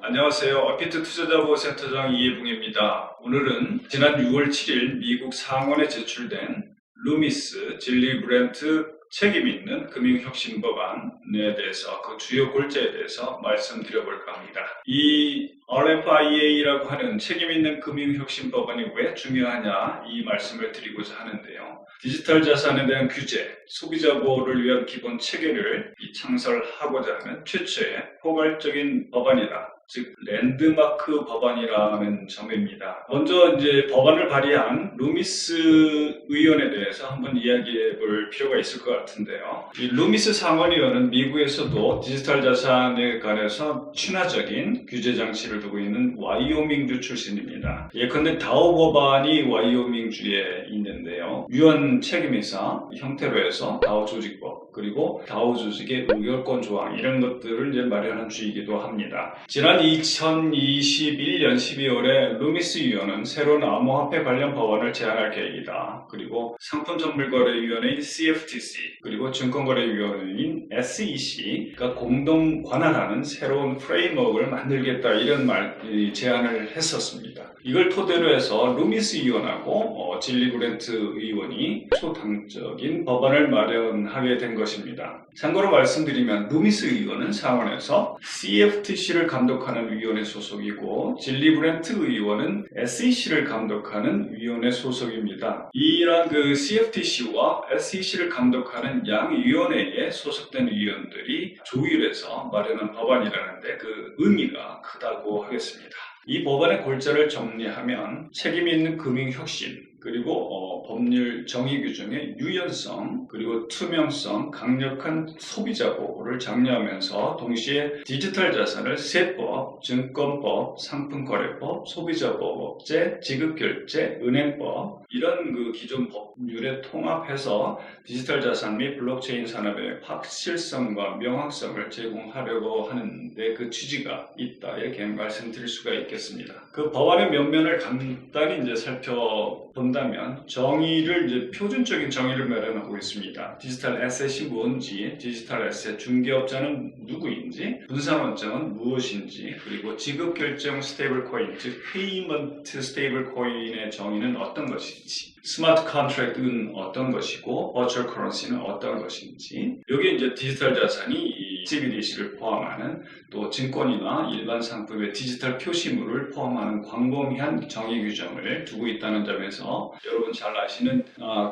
안녕하세요. 얼피트 투자자보호센터장 이해붕입니다. 오늘은 지난 6월 7일 미국 상원에 제출된 루미스 질리 브렌트 책임있는 금융혁신법안에 대해서 그 주요 골자에 대해서 말씀드려볼까 합니다. 이 RFIA라고 하는 책임있는 금융혁신법안이 왜 중요하냐 이 말씀을 드리고자 하는데요. 디지털 자산에 대한 규제, 소비자 보호를 위한 기본 체계를 창설하고자 하는 최초의 포괄적인 법안이다. 즉 랜드마크 법안이라는 점입니다. 먼저 이제 법안을 발의한 루미스 의원에 대해서 한번 이야기해 볼 필요가 있을 것 같은데요. 이 루미스 상원의원은 미국에서도 디지털 자산에 관해서 친화적인 규제 장치를 두고 있는 와이오밍주 출신입니다. 예컨대 다오 법안이 와이오밍주에 있는데요. 유언 책임이사 형태로 해서 다오 조직법 그리고 다오 조직의 의결권 조항 이런 것들을 이제 마련한 주이기도 합니다. 지난 2021년 12월에 루미스 위원은 새로운 암호화폐 관련 법안을 제안할 계획이다. 그리고 상품선물거래위원회인 CFTC 그리고 증권거래위원회인 SEC가 공동 관할하는 새로운 프레임워크를 만들겠다 이런 제안을 했었습니다. 이걸 토대로 해서 루미스 의원하고 질리 브렌트 의원이 초당적인 법안을 마련하게 된 것입니다. 참고로 말씀드리면 루미스 의원은 상원에서 CFTC를 감독하는 위원회 소속이고 질리 브렌트 의원은 SEC를 감독하는 위원회 소속입니다. 이러한 그 CFTC와 SEC를 감독하는 양 위원회에 소속된 위원들이 조율해서 마련한 법안이라는데 그 의미가 크다고 하겠습니다. 이 법안의 골자를 정리하면 책임 있는 금융혁신 그리고 법률 정의 규정의 유연성 그리고 투명성, 강력한 소비자 보호를 장려하면서 동시에 디지털 자산을 세법, 증권법, 상품거래법, 소비자보호법제, 지급결제, 은행법 이런 그 기존 법률에 통합해서 디지털 자산 및 블록체인 산업의 확실성과 명확성을 제공하려고 하는데 그 취지가 있다 이렇게 말씀드릴 수가 있겠습니다. 그 법안의 면면을 간단히 이제 살펴본다면 정의를 이제 표준적인 정의를 마련하고 있습니다. 디지털 애셋이 뭔지, 디지털 애셋 중개업자는 누구인지, 분산원장은 무엇인지, 그리고 지급결정 스테이블 코인, 즉 페이먼트 스테이블 코인의 정의는 어떤 것인지, 스마트 컨트랙트는 어떤 것이고, 버추얼 커런시는 어떤 것인지, 여기 이제 디지털 자산이 CBDC를 포함하는 또 증권이나 일반 상품의 디지털 표시물을 포함하는 광범위한 정의 규정을 두고 있다는 점에서 여러분 잘 아시는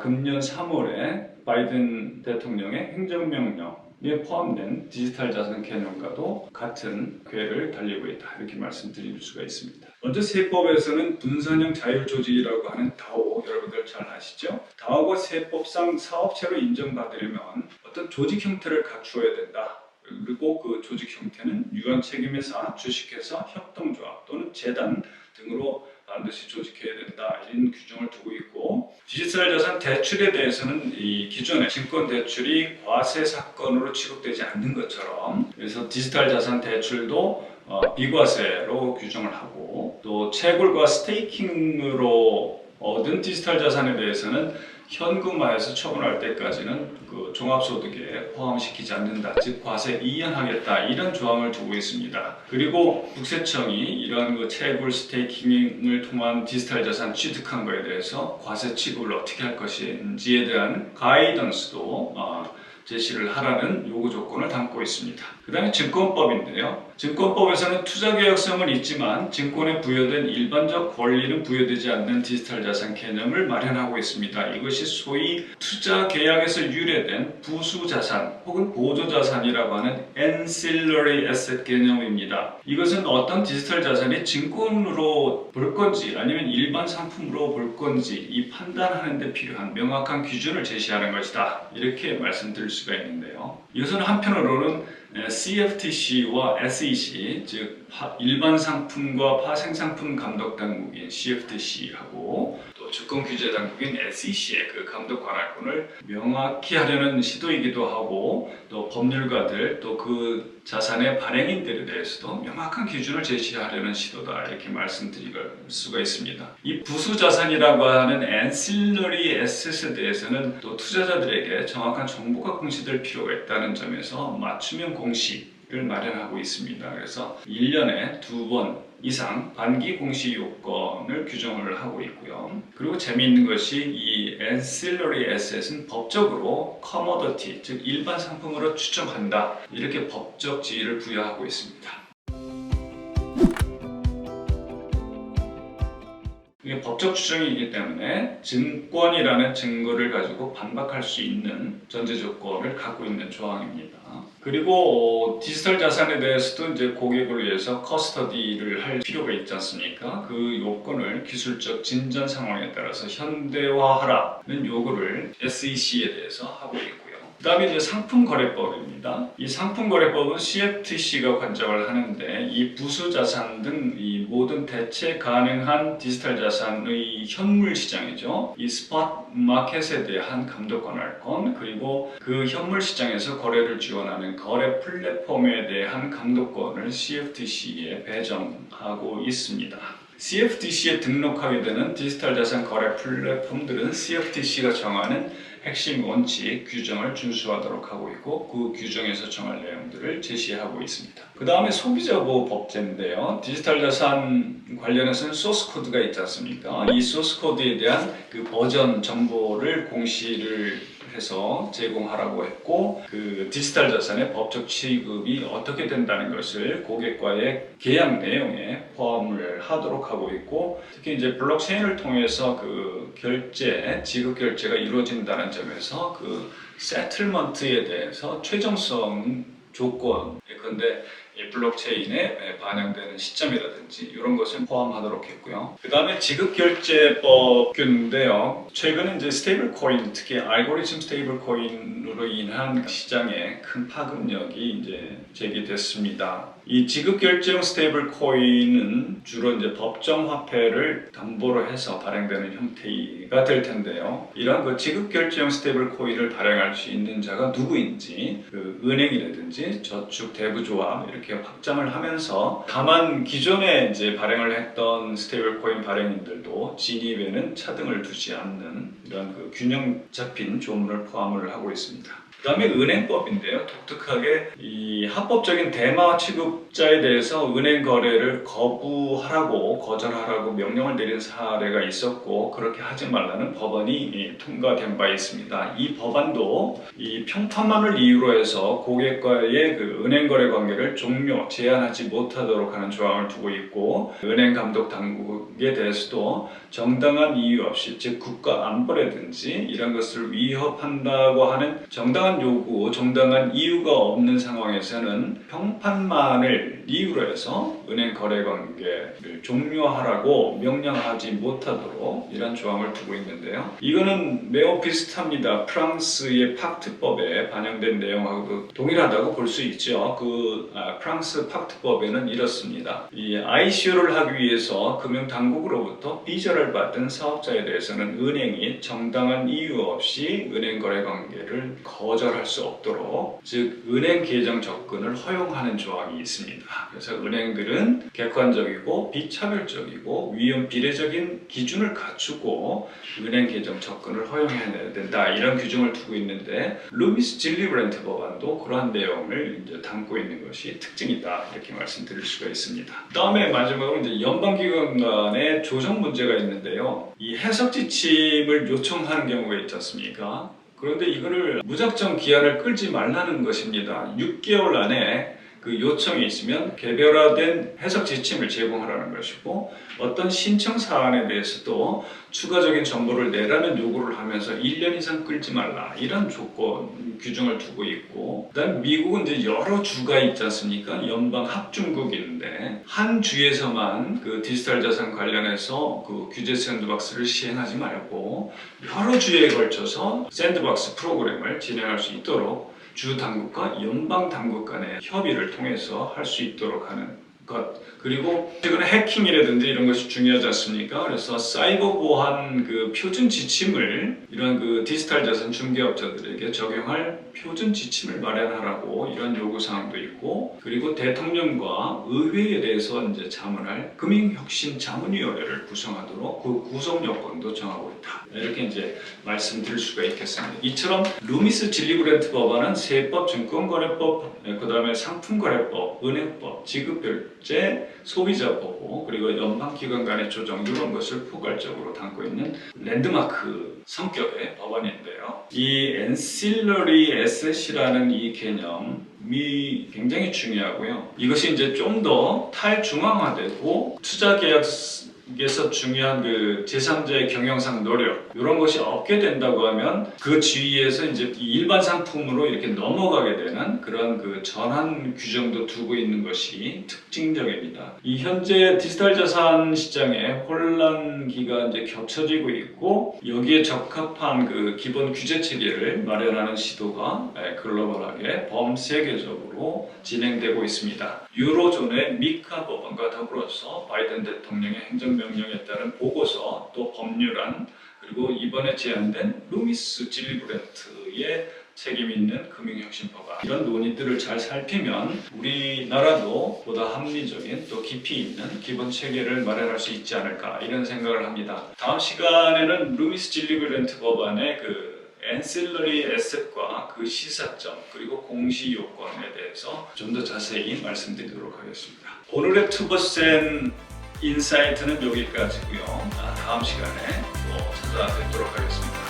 금년 3월에 바이든 대통령의 행정명령에 포함된 디지털 자산 개념과도 같은 궤를 달리고 있다 이렇게 말씀드릴 수가 있습니다. 먼저 세법에서는 분산형 자율조직이라고 하는 다오 여러분들 잘 아시죠? 다오가 세법상 사업체로 인정받으려면 어떤 조직 형태를 갖추어야 된다. 그리고 그 조직 형태는 유한 책임회사, 주식회사, 협동조합 또는 재단 등으로 반드시 조직해야 된다 이런 규정을 두고 있고 디지털 자산 대출에 대해서는 이 기존의 증권 대출이 과세 사건으로 취급되지 않는 것처럼 그래서 디지털 자산 대출도 비과세로 규정을 하고 또 채굴과 스테이킹으로 얻은 디지털 자산에 대해서는 현금화해서 처분할 때까지는 그 종합소득에 포함시키지 않는다. 즉 과세 이연하겠다. 이런 조항을 두고 있습니다. 그리고 국세청이 이런 그 채굴 스테이킹을 통한 디지털 자산 취득한 거에 대해서 과세 취급을 어떻게 할 것인지에 대한 가이던스도 제시를 하라는 요구 조건을 담고 있습니다. 그 다음에 증권법인데요. 증권법에서는 투자 계약성은 있지만 증권에 부여된 일반적 권리는 부여되지 않는 디지털 자산 개념을 마련하고 있습니다. 이것이 소위 투자 계약에서 유래된 부수 자산 혹은 보조 자산이라고 하는 ancillary asset 개념입니다. 이것은 어떤 디지털 자산이 증권으로 볼 건지 아니면 일반 상품으로 볼 건지 이 판단하는 데 필요한 명확한 기준을 제시하는 것이다. 이렇게 말씀드릴 수가 있는데요. 이것은 한편으로는 CFTC와 SEC, 즉 일반 상품과 파생상품 감독 당국인 CFTC하고 또 주권규제 당국인 SEC의 그 감독 관할권을 명확히 하려는 시도이기도 하고 또 법률가들 또 그 자산의 발행인들에 대해서도 명확한 기준을 제시하려는 시도다 이렇게 말씀드릴 수가 있습니다. 이 부수자산이라고 하는 ancillary asset에 대해서는 또 투자자들에게 정확한 정보가 공시될 필요가 있다는 점에서 맞춤형 공시 마련하고 있습니다. 그래서 1년에 2번 이상 반기 공시 요건을 규정을 하고 있고요. 그리고 재미있는 것이 이 ancillary asset은 법적으로 commodity, 즉 일반 상품으로 추정한다. 이렇게 법적 지위를 부여하고 있습니다. 이게 법적 추정이기 때문에 증권이라는 증거를 가지고 반박할 수 있는 전제 조건을 갖고 있는 조항입니다. 그리고 디지털 자산에 대해서도 이제 고객을 위해서 커스터디를 할 필요가 있지 않습니까? 그 요건을 기술적 진전 상황에 따라서 현대화하라는 요구를 SEC에 대해서 하고 있고요. 그 다음에 이제 상품거래법입니다. 이 상품거래법은 CFTC가 관장을 하는데 이 부수자산 등 이 모든 대체 가능한 디지털 자산의 현물 시장이죠. 이 스팟 마켓에 대한 감독관할권, 그리고 그 현물 시장에서 거래를 지원하는 거래 플랫폼에 대한 감독권을 CFTC에 배정하고 있습니다. CFTC에 등록하게 되는 디지털 자산 거래 플랫폼들은 CFTC가 정하는 핵심 원칙, 규정을 준수하도록 하고 있고 그 규정에서 정할 내용들을 제시하고 있습니다. 그 다음에 소비자보호 법제인데요. 디지털 자산 관련해서는 소스 코드가 있지 않습니까? 이 소스 코드에 대한 그 버전 정보를 공시를 해서 제공하라고 했고 그 디지털 자산의 법적 취급이 어떻게 된다는 것을 고객과의 계약 내용에 포함을 하도록 하고 있고 특히 이제 블록체인을 통해서 그 결제, 지급 결제가 이루어진다는 점에서 그 세틀먼트에 대해서 최종성 조건, 그런데 이 블록체인에 반영되는 시점이라든지 이런 것을 포함하도록 했고요. 그 다음에 지급결제법인데요. 최근에 이제 스테이블 코인, 특히 알고리즘 스테이블 코인으로 인한 시장에 큰 파급력이 이제 제기됐습니다. 이 지급결제용 스테이블 코인은 주로 이제 법정 화폐를 담보로 해서 발행되는 형태가 될 텐데요. 이러한 그 지급결제용 스테이블 코인을 발행할 수 있는 자가 누구인지 그 은행이라든지 저축 대부조합 이렇게 확장을 하면서 다만 기존에 이제 발행을 했던 스테이블 코인 발행인들도 진입에는 차등을 두지 않는 이런 그 균형 잡힌 조문을 포함을 하고 있습니다. 그 다음에 은행법인데요. 독특하게 이 합법적인 대마 취급자에 대해서 은행 거래를 거절하라고 명령을 내린 사례가 있었고 그렇게 하지 말라는 법안이 통과된 바 있습니다. 이 법안도 이 평판만을 이유로 해서 고객과의 그 은행 거래 관계를 제한하지 못하도록 하는 조항을 두고 있고 은행 감독 당국에 대해서도 정당한 이유 없이 즉 국가 안보라든지 이런 것을 위협한다고 하는 정당한 요구, 정당한 이유가 없는 상황에서는 평판만을 이유로 해서 은행 거래 관계를 종료하라고 명령하지 못하도록 이런 조항을 두고 있는데요. 이거는 매우 비슷합니다. 프랑스의 팍트법에 반영된 내용하고도 동일하다고 볼 수 있죠. 프랑스 팍트법에는 이렇습니다. 이 ICO를 하기 위해서 금융당국으로부터 비자를 받은 사업자에 대해서는 은행이 정당한 이유 없이 은행 거래 관계를 거절할 수 없도록 즉 은행 계정 접근을 허용하는 조항이 있습니다. 그래서 은행들은 객관적이고 비차별적이고 위험 비례적인 기준을 갖추고 은행 계정 접근을 허용해야 된다 이런 규정을 두고 있는데 루미스 질리브렌트 법안도 그러한 내용을 이제 담고 있는 것이 특징이다 이렇게 말씀드릴 수가 있습니다. 다음에 마지막으로 이제 연방기관 간의 조정 문제가 있는데요. 이 해석 지침을 요청하는 경우가 있지 않습니까? 그런데 이거를 무작정 기한을 끌지 말라는 것입니다. 6개월 안에 그 요청이 있으면 개별화된 해석 지침을 제공하라는 것이고 어떤 신청 사안에 대해서도 추가적인 정보를 내라는 요구를 하면서 1년 이상 끌지 말라 이런 조건 규정을 두고 있고 그다음 미국은 이제 여러 주가 있지 않습니까? 연방 합중국인데 한 주에서만 그 디지털 자산 관련해서 그 규제 샌드박스를 시행하지 말고 여러 주에 걸쳐서 샌드박스 프로그램을 진행할 수 있도록 주 당국과 연방 당국 간의 협의를 통해서 할 수 있도록 하는 것, 그리고 최근에 해킹이라든지 이런 것이 중요하지 않습니까? 그래서 사이버 보안 그 표준 지침을 이런 그 디지털 자산 중개업자들에게 적용할 표준 지침을 마련하라고 이런 요구 사항도 있고, 그리고 대통령과 의회에 대해서 이제 자문할 금융혁신 자문위원회를 구성하도록 그 구성 요건도 정하고 있다. 이렇게 이제 말씀드릴 수가 있겠습니다. 이처럼 루미스 진리브랜트 법안은 세법, 증권거래법, 그다음에 상품거래법, 은행법, 지급결제, 소비자보호, 그리고 연방기관 간의 조정 이런 것을 포괄적으로 담고 있는 랜드마크 성격의 법안인데요. 이 엔실러리 에셋이라는 이 개념이 굉장히 중요하고요. 이것이 이제 좀 더 탈중앙화되고 투자계약에서 중요한 그 제3자의 경영상 노력 이런 것이 없게 된다고 하면 그 주위에서 이제 일반 상품으로 이렇게 넘어가게 되는 그런 그 전환 규정도 두고 있는 것이 특징적입니다. 이 현재 디지털 자산 시장에 혼란기가 이제 겹쳐지고 있고 여기에 적합한 그 기본 규제 체계를 마련하는 시도가 글로벌하게 범세계적으로 진행되고 있습니다. 유로존의 미카 법안과 더불어서 바이든 대통령의 행정명령에 따른 보고서 또 법률안 그리고 이번에 제안된 루미스 진리브랜트의 책임 있는 금융혁신법안 이런 논의들을 잘 살피면 우리나라도 보다 합리적인 또 깊이 있는 기본 체계를 마련할 수 있지 않을까 이런 생각을 합니다. 다음 시간에는 루미스 진리브랜트 법안의 그 엔실러리 에셋과 그 시사점 그리고 공시 요건에 대해서 좀 더 자세히 말씀드리도록 하겠습니다. 오늘의 투버센 인사이트는 여기까지고요. 다음 시간에 또 찾아뵙도록 하겠습니다.